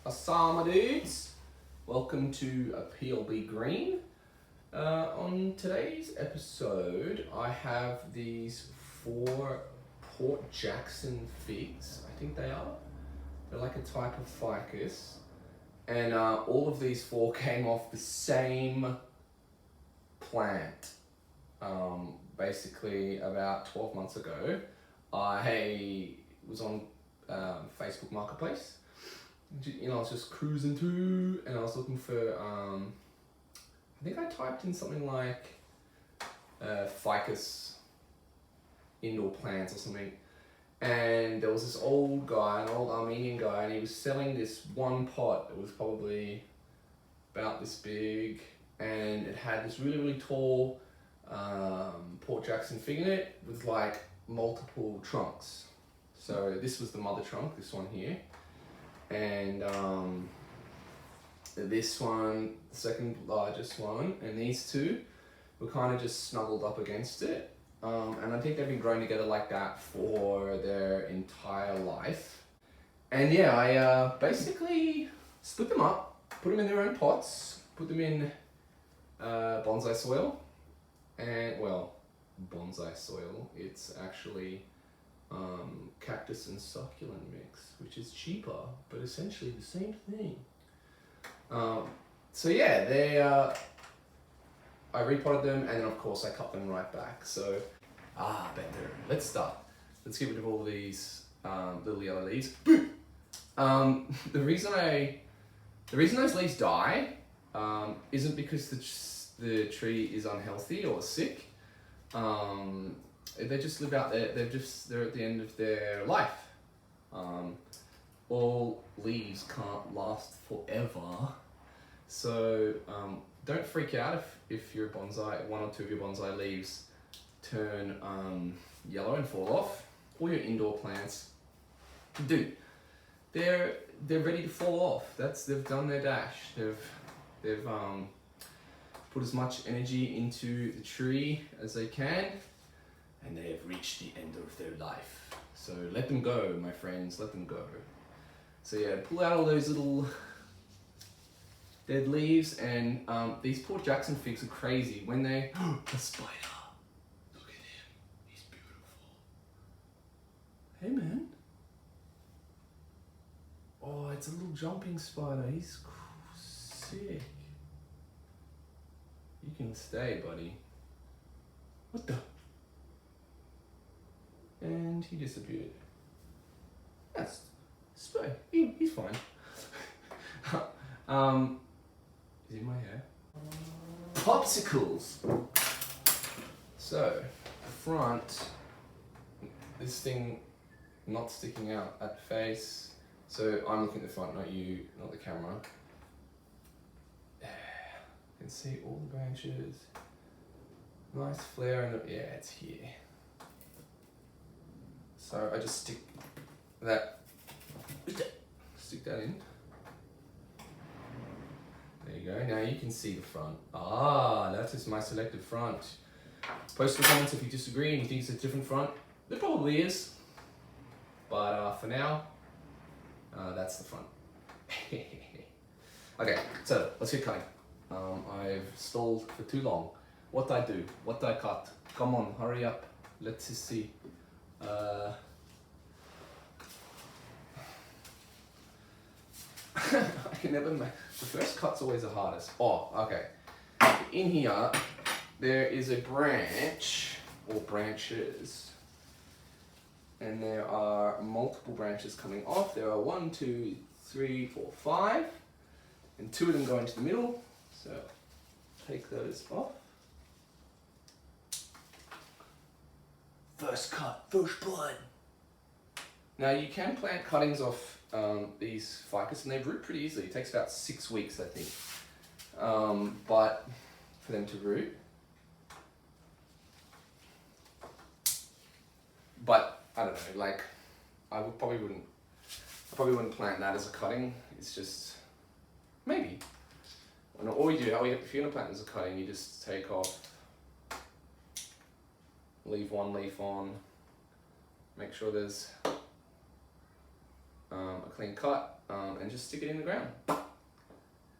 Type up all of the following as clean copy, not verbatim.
Assama dudes, welcome to a PLB Green. On today's episode, I have these 4 Port Jackson figs, I think they are. They're like a type of ficus. And all of these 4 came off the same plant. Basically about 12 months ago, I was on Facebook Marketplace. I was just cruising through and I was looking for, I think I typed in something like ficus indoor plants or something. And there was this old guy, an old Armenian guy, and he was selling this one pot. It was probably about this big, and it had this really, really tall Port Jackson fig in it with like multiple trunks. So this was the mother trunk, this one here. And this one, the second largest one, and these 2 were kind of just snuggled up against it. And I think they've been growing together like that for their entire life. And yeah, I basically split them up, put them in their own pots, put them in bonsai soil. And well, bonsai soil, it's actually cactus and succulent mix, which is cheaper, but essentially the same thing. So yeah, they I repotted them, and then of course I cut them right back. So better. Let's start. Let's get rid of all these little yellow leaves. The reason those leaves die isn't because the tree is unhealthy or sick. They just live out there. They're at the end of their life. All leaves can't last forever, so don't freak out if your bonsai, 1 or 2 of your bonsai leaves turn yellow and fall off. All your indoor plants, dude, they're ready to fall off. They've done their dash. They've put as much energy into the tree as they can, and they have reached the end of their life. So let them go, my friends, let them go. So yeah, pull out all those little dead leaves, and these Port Jackson figs are crazy. When they, a spider, look at him, he's beautiful. Hey man. Oh, it's a little jumping spider, he's sick. You can stay, buddy. What the? And he disappeared. That's Spy. He's fine. Is in my hair. Popsicles. So, the front, this thing not sticking out at the face. So I'm looking at the front, not you, not the camera. You can see all the branches. Nice flare, and yeah, it's here. So I just stick that in. There you go. Now you can see the front. That is my selected front. Post in the comments if you disagree and you think it's a different front. There probably is. But for now, that's the front. Okay, so let's get cutting. I've stalled for too long. What do I do? What do I cut? Come on, hurry up. Let's just see. I can never make, the first cut's always the hardest. Oh, okay. In here, there is a branch, or branches, and there are multiple branches coming off. There are 1, 2, 3, 4, 5, and 2 of them go into the middle. So, take those off. First cut, first blood. Now you can plant cuttings off these ficus, and they root pretty easily. It takes about 6 weeks, I think, but for them to root. But I don't know. Like, I probably wouldn't plant that as a cutting. It's just maybe. And all you do, if you're gonna plant as a cutting, you just take off, leave 1 leaf on, make sure there's a clean cut. and just stick it in the ground.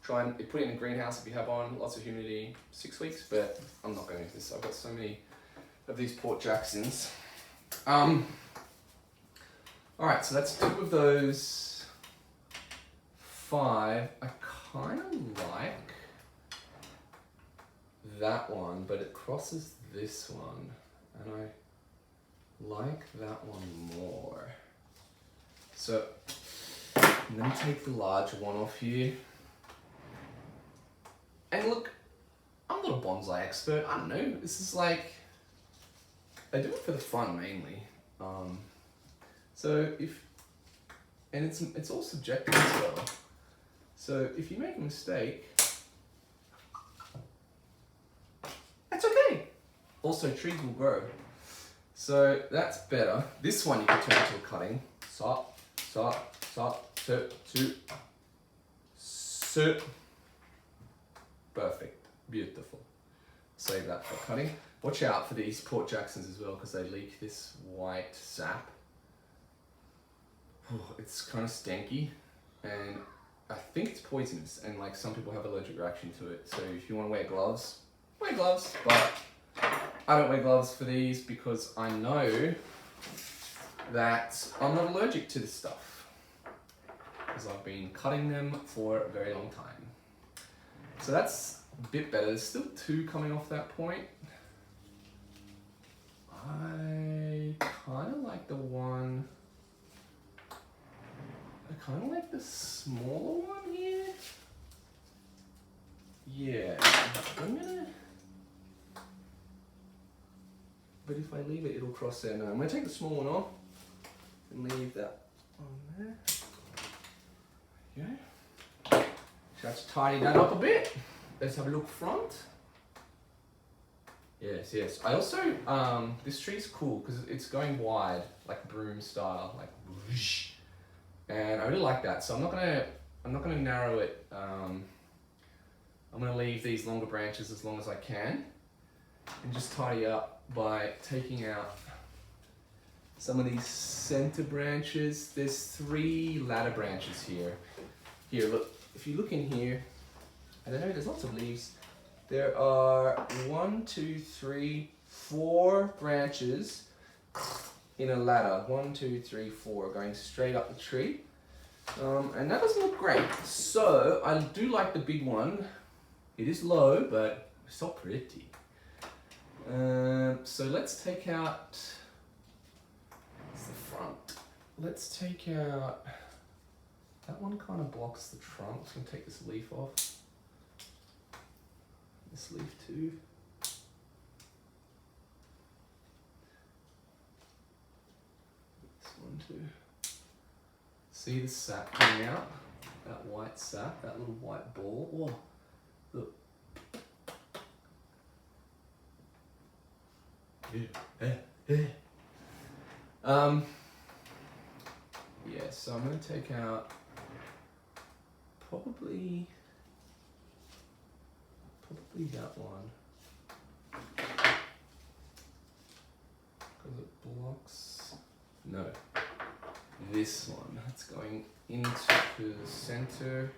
Try and put it in a greenhouse if you have one, lots of humidity, 6 weeks, but I'm not going to do this. I've got so many of these Port Jacksons. Alright, so that's 2 of those 5. I kind of like that one, but it crosses this one, and I like that one more. So I'm going to take the larger one off here. And look, I'm not a bonsai expert. I don't know. This is like, I do it for the fun mainly. So and it's all subjective as well. So if you make a mistake, that's okay. Also, trees will grow. So that's better. This one you can turn into a cutting. Sop, sop, sop, so. Perfect, beautiful. Save that for cutting. Watch out for these Port Jacksons as well, because they leak this white sap. It's kind of stanky, and I think it's poisonous, and like some people have allergic reaction to it. So if you want to wear gloves, wear gloves. But I don't wear gloves for these because I know that I'm not allergic to this stuff, because I've been cutting them for a very long time. So that's a bit better. There's still 2 coming off that point. I kind of like the one, I kind of like the smaller one here. Yeah, I'm gonna, but if I leave it, it'll cross there. No, I'm gonna take the small one off and leave that on there. Okay. Let's tidy that up a bit. Let's have a look front. Yes, yes. I also, this tree's cool because it's going wide, like broom style, like whoosh. And I really like that. So I'm not gonna narrow it. I'm gonna leave these longer branches as long as I can, and just tidy up by taking out some of these center branches. There's 3 ladder branches here. Here, look. If you look in here, I don't know, there's lots of leaves. There are 1, 2, 3, 4 branches in a ladder. 1, 2, 3, 4 going straight up the tree. And that doesn't look great. So I do like the big one. It is low, but it's so pretty. So let's take out, it's the front. Let's take out, that one kind of blocks the trunk. So I'm gonna take this leaf off. This leaf too. This one too. See the sap coming out? That white sap, that little white ball. Oh, look. Yeah, so I'm gonna take out probably that one, because it blocks, no, this one, it's going into the center,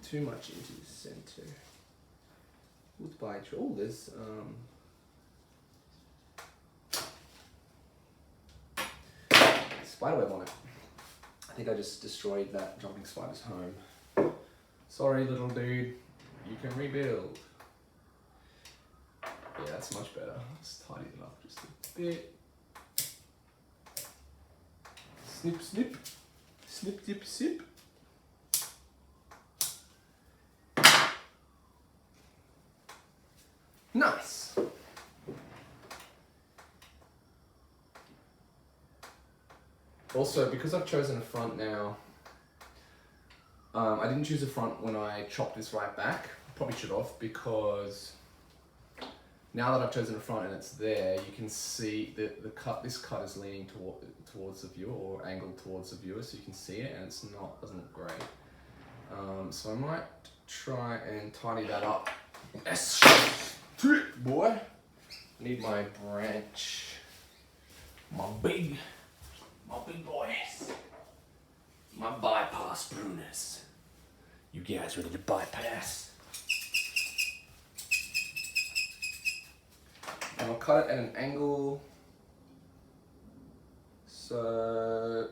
too much into the center. Goodbye, oh, there's spiderweb on it. I think I just destroyed that jumping spider's home. Sorry, little dude. You can rebuild. Yeah, that's much better. Let's tidy it up just a bit. Snip, snip. Snip, dip, sip. Nice. Also, because I've chosen a front now, I didn't choose a front when I chopped this right back. Probably should have, because now that I've chosen a front and it's there, you can see that this cut is leaning towards the viewer, or angled towards the viewer, so you can see it, and doesn't look great. So I might try and tidy that up. Yes, boy. Need my branch, my big boys. My bypass pruners. You guys ready to bypass? And I'll cut it at an angle so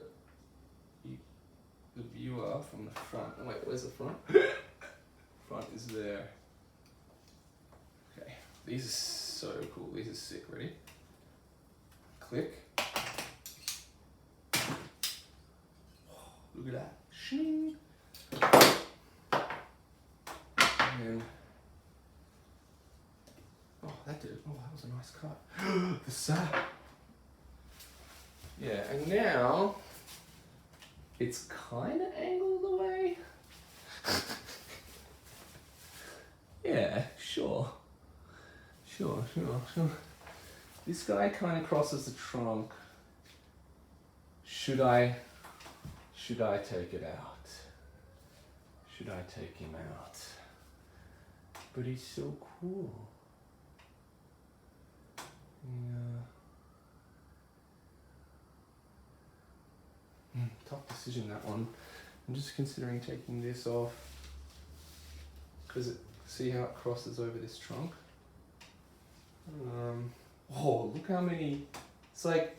the viewer from the front. Oh wait, where's the front? Front is there. Okay, these are so cool. These are sick. Ready? Click. Look at that. Shing. And oh, that did it. Oh, that was a nice cut. The sap. Yeah, and now it's kind of angled away. Yeah, sure. Sure. This guy kind of crosses the trunk. Should I take it out? Should I take him out? But he's so cool. Yeah. Tough decision, that one. I'm just considering taking this off because see how it crosses over this trunk? Oh, look how many. It's like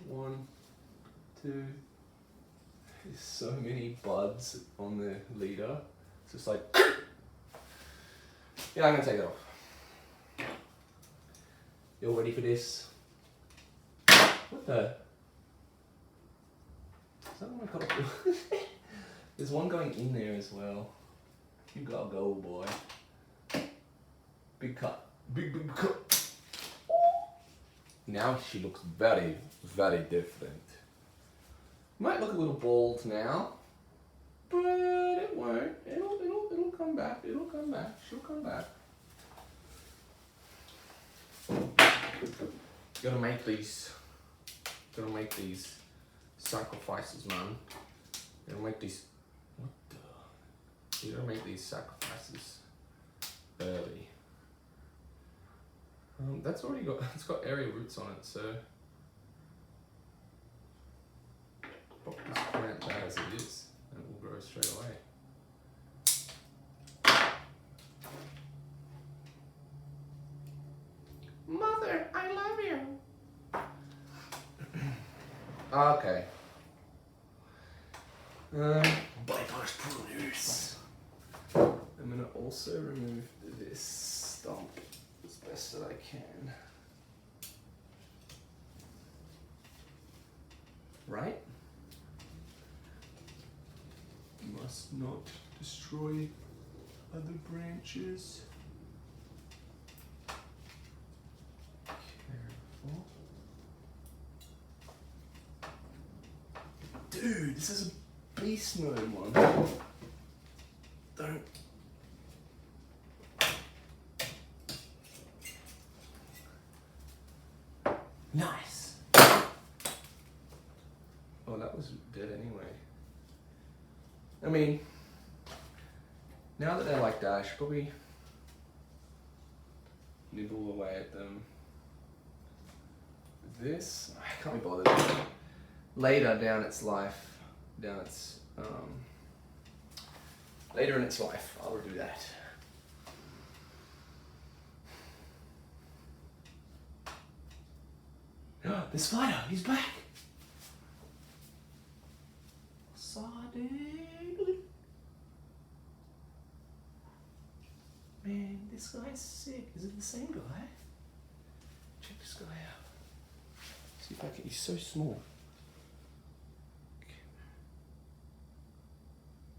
1, 2. There's so many buds on the leader. It's just like, yeah, I'm gonna take it off. You all ready for this? What the? Is that one I cut off? There's one going in there as well. You gotta go, boy. Big cut. Big cut. Now she looks very, very different. Might look a little bald now, but it won't. It'll come back. It'll come back. She'll come back. Gotta make these sacrifices, man. Gotta make these. What the? You gotta make these sacrifices early. That's already got. It's got area roots on it, so. Just plant that as it is, and it will grow straight away. Mother, I love you. Okay. Bypass pruners. I'm gonna also remove this stump as best that I can. Right? Must not destroy other branches. Careful. Dude, this is a beast mode one. Don't. Nice. Oh, that was dead anyway. I mean, now that they're like that, I should probably nibble away at them. This, I can't be bothered. Later down its life, later in its life, I'll do that. The spider, he's back. Man, this guy's sick. Is it the same guy? Check this guy out. See if I can. He's so small.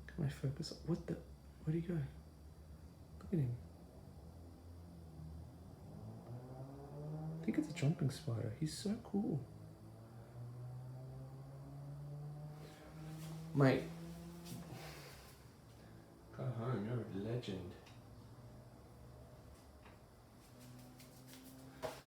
Can I focus? What the? Where'd he go? Look at him. I think it's a jumping spider. He's so cool. Mate, go home. You're a legend.